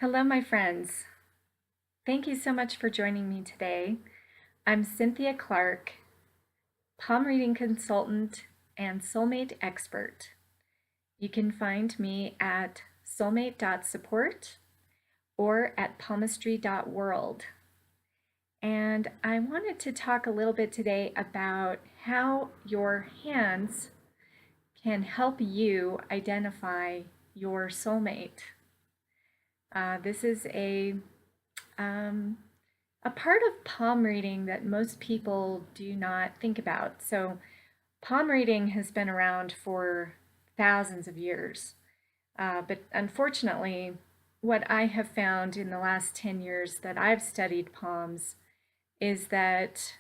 Hello, my friends. Thank you so much for joining me today. I'm Cynthia Clark, palm reading consultant and soulmate expert. You can find me at soulmate.support or at palmistry.world. And I wanted to talk a little bit today about how your hands can help you identify your soulmate. This is um, a part of palm reading that most people do not think about. So, palm reading has been around for thousands of years. But unfortunately, what I have found in the last 10 years that I've studied palms is that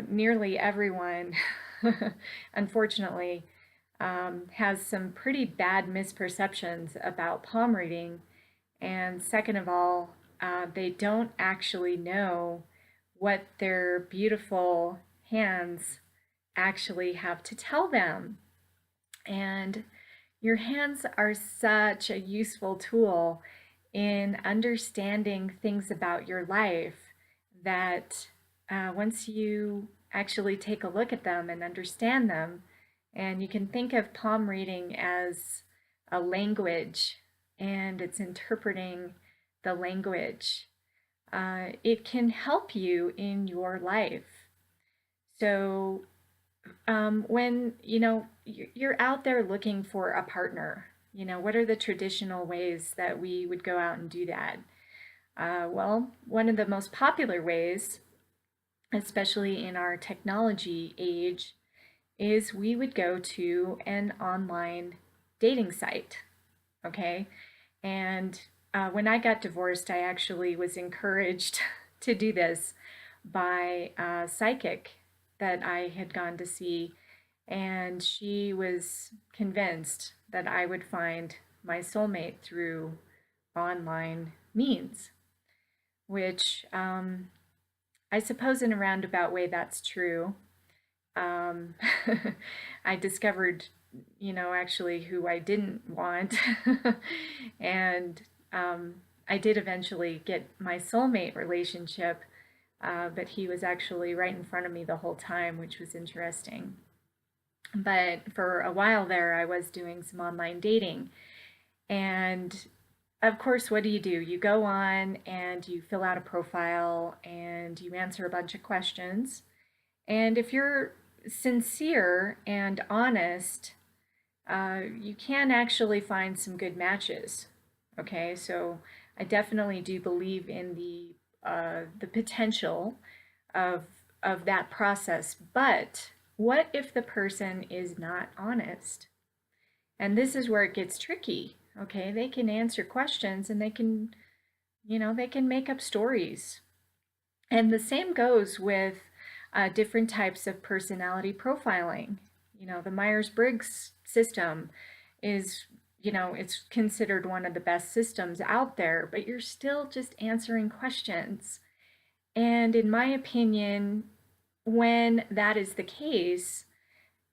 nearly everyone, unfortunately, has some pretty bad misperceptions about palm reading. And second of all, they don't actually know what their beautiful hands actually have to tell them. And your hands are such a useful tool in understanding things about your life that once you actually take a look at them and understand them, and you can think of palm reading as a language and it's interpreting the language. It can help you in your life. So when you're out there looking for a partner, what are the traditional ways that we would go out and do that? Well, one of the most popular ways, especially in our technology age, is we would go to an online dating site. Okay. And when I got divorced, I actually was encouraged to do this by a psychic that I had gone to see. And she was convinced that I would find my soulmate through online means, which I suppose in a roundabout way that's true. Um, I discovered, actually who I didn't want. And I did eventually get my soulmate relationship, but he was actually right in front of me the whole time, which was interesting. But for a while there, I was doing some online dating. And of course, what do? You go on and you fill out a profile and you answer a bunch of questions. And if you're sincere and honest, you can actually find some good matches. Okay, so I definitely do believe in the potential of that process. But what if the person is not honest? And this is where it gets tricky. Okay, they can answer questions and they can make up stories. And the same goes with different types of personality profiling. The Myers-Briggs system is, it's considered one of the best systems out there, but you're still just answering questions. And in my opinion, when that is the case,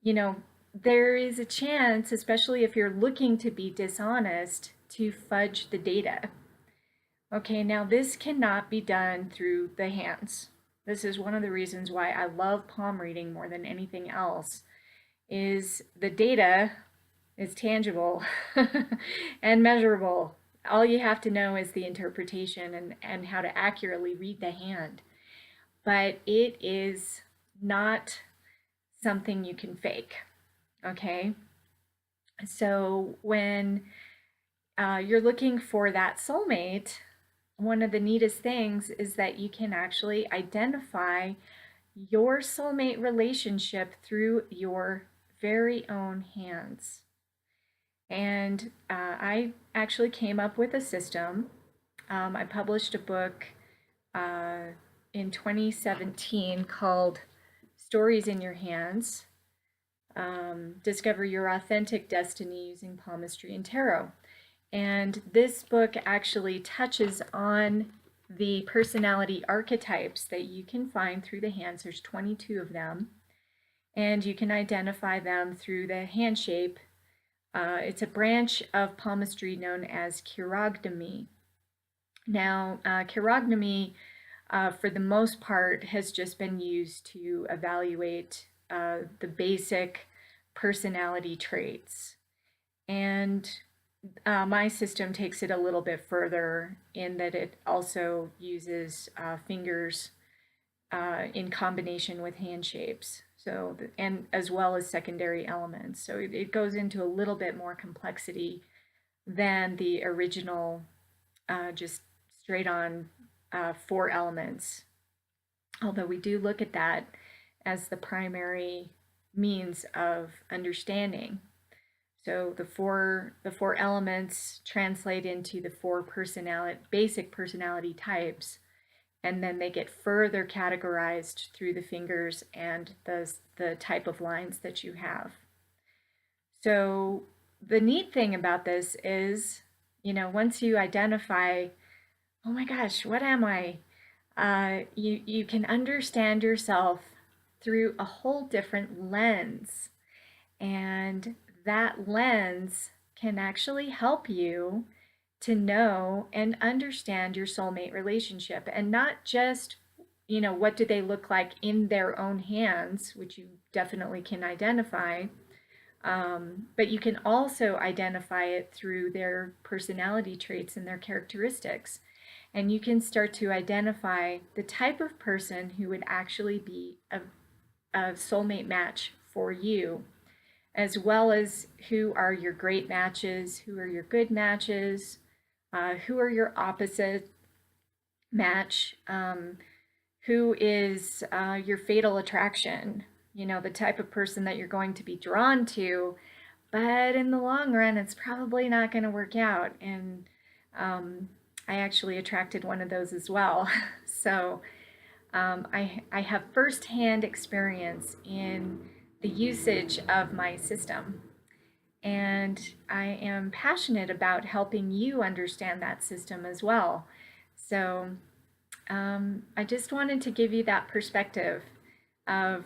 you know, there is a chance, especially if you're looking to be dishonest, to fudge the data. Okay, now this cannot be done through the hands. This is one of the reasons why I love palm reading more than anything else, is the data is tangible and measurable. All you have to know is the interpretation and how to accurately read the hand. But it is not something you can fake, okay? So when you're looking for that soulmate, one of the neatest things is that you can actually identify your soulmate relationship through your very own hands. And I actually came up with a system. I published a book uh, in 2017 called Stories in Your Hands. Discover Your Authentic Destiny Using Palmistry and Tarot. And this book actually touches on the personality archetypes that you can find through the hands. There's 22 of them, and you can identify them through the hand shape. It's a branch of palmistry known as chirognomy. Now, chirognomy, for the most part, has just been used to evaluate the basic personality traits. And my system takes it a little bit further in that it also uses fingers in combination with hand shapes. So, and as well as secondary elements. So it goes into a little bit more complexity than the original, just straight on four elements. Although we do look at that as the primary means of understanding. So the four elements translate into the four basic personality types, and then they get further categorized through the fingers and the type of lines that you have. So the neat thing about this is, once you identify, oh my gosh, what am I? You can understand yourself through a whole different lens, and that lens can actually help you to know and understand your soulmate relationship, and not just, what do they look like in their own hands, which you definitely can identify, but you can also identify it through their personality traits and their characteristics. And you can start to identify the type of person who would actually be a soulmate match for you, as well as who are your great matches, who are your good matches, who are your opposite match, who is your fatal attraction, the type of person that you're going to be drawn to, but in the long run, it's probably not going to work out. And I actually attracted one of those as well. So I have firsthand experience in the usage of my system. And I am passionate about helping you understand that system as well. So I just wanted to give you that perspective of,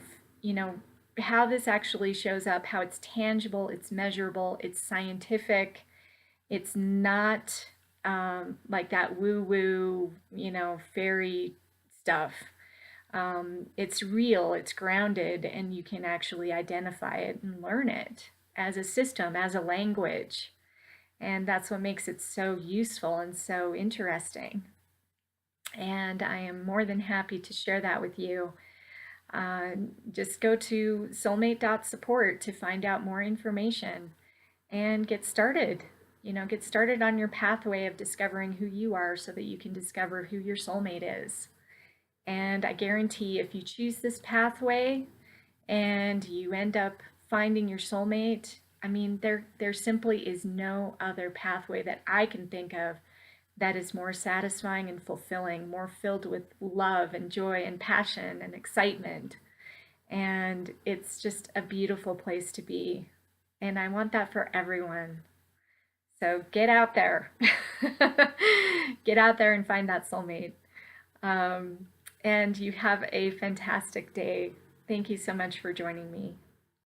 how this actually shows up, how it's tangible, it's measurable, it's scientific. It's not like that woo woo, fairy stuff. It's real, it's grounded, and you can actually identify it and learn it as a system, as a language. And that's what makes it so useful and so interesting. And I am more than happy to share that with you. Just go to soulmate.support to find out more information and get started. Get started on your pathway of discovering who you are so that you can discover who your soulmate is. And I guarantee if you choose this pathway and you end up finding your soulmate, I mean, there simply is no other pathway that I can think of that is more satisfying and fulfilling, more filled with love and joy and passion and excitement. And it's just a beautiful place to be. And I want that for everyone. So get out there. Get out there and find that soulmate. And you have a fantastic day. Thank you so much for joining me.